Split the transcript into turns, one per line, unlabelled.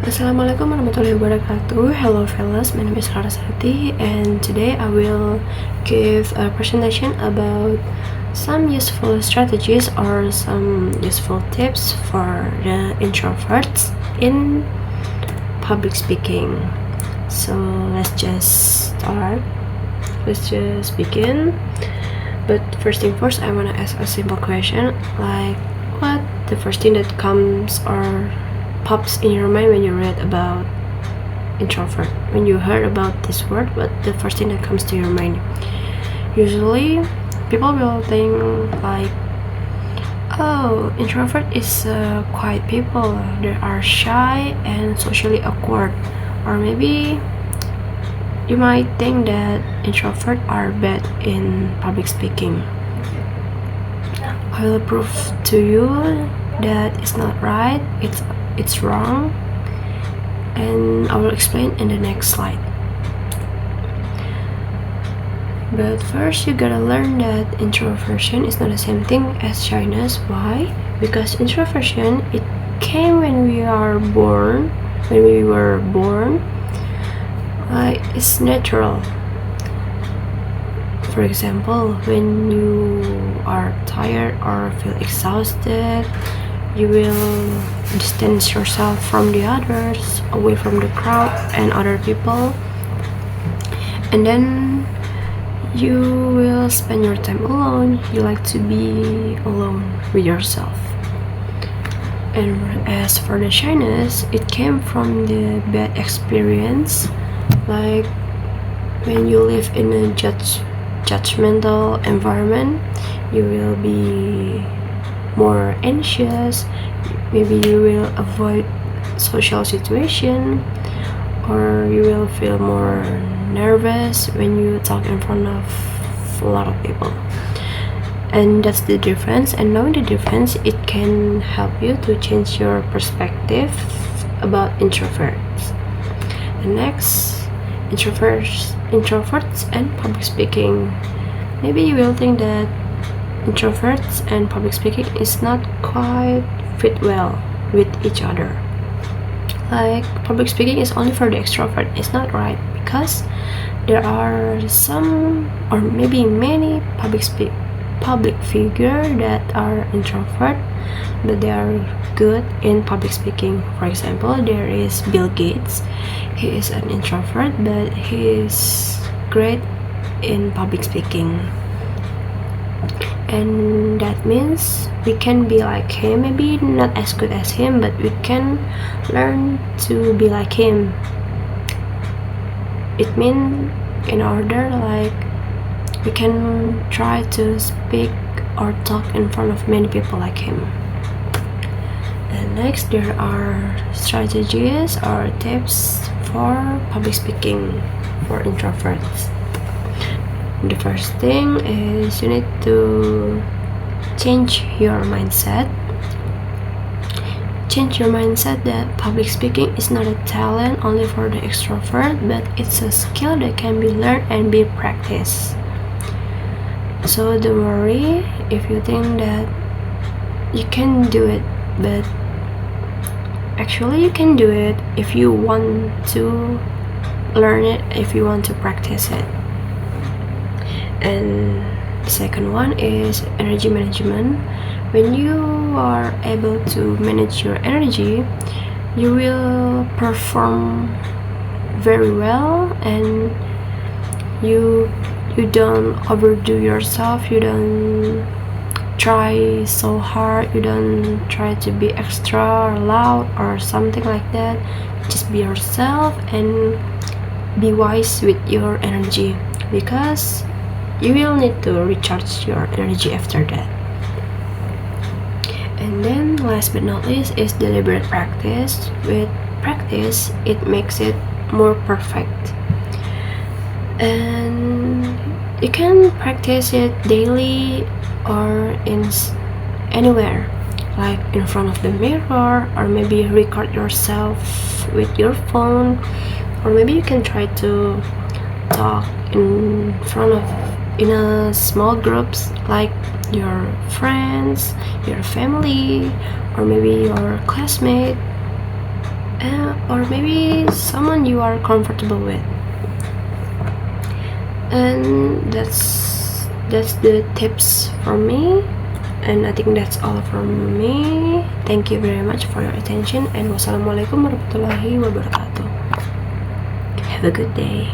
Assalamualaikum warahmatullahi wabarakatuh. Hello fellas, my name is Larasati and today I will give a presentation about some useful strategies or some useful tips for the introverts in public speaking. So let's just start. Let's just begin. But first thing first, I want to ask a simple question like what the first thing that comes or pops in your mind when you read about introvert, when you heard about this word, what the first thing that comes to your mind? Usually people will think like, oh, introvert is quiet people, they are shy and socially awkward. Or maybe you might think that introverts are bad in public speaking. I will prove to you that it's not right, it's wrong, and I will explain in the next slide. But first you gotta learn that introversion is not the same thing as shyness. Why? Because introversion, it came when we were born, like it's natural. For example, when you are tired or feel exhausted, you will distance yourself from the others, away from the crowd and other people, and then you will spend your time alone. You like to be alone with yourself. And as for the shyness, it came from the bad experience, like when you live in a judgmental environment, you will be more anxious, maybe you will avoid social situation, or you will feel more nervous when you talk in front of a lot of people. And that's the difference, and knowing the difference, it can help you to change your perspective about introverts. And next, introverts and public speaking. Maybe you will think that introverts and public speaking is not quite fit well with each other. Like public speaking is only for the extrovert. It's not right, because there are some or maybe many public figure that are introvert, but they are good in public speaking. For example, there is Bill Gates. He is an introvert, but he is great in public speaking. And that means we can be like him, maybe not as good as him, but we can learn to be like him. It means in order like we can try to speak or talk in front of many people like him. And next, there are strategies or tips for public speaking for introverts. The first thing is you need to change your mindset. Change your mindset that public speaking is not a talent only for the extrovert, but it's a skill that can be learned and be practiced. So don't worry if you think that you can do it, but actually you can do it if you want to learn it, if you want to practice it. And the second one is energy management. When you are able to manage your energy, you will perform very well, and you don't overdo yourself, you don't try so hard, you don't try to be extra or loud or something like that. Just be yourself and be wise with your energy, because you will need to recharge your energy after that. And then last but not least is deliberate practice. With practice, it makes it more perfect. And you can practice it daily or in anywhere, like in front of the mirror, or maybe record yourself with your phone, or maybe you can try to talk in a small groups like your friends, your family, or maybe your classmate. or maybe someone you are comfortable with. And that's the tips from me, and I think that's all from me. Thank you very much for your attention, and wassalamualaikum warahmatullahi wabarakatuh. Have a good day.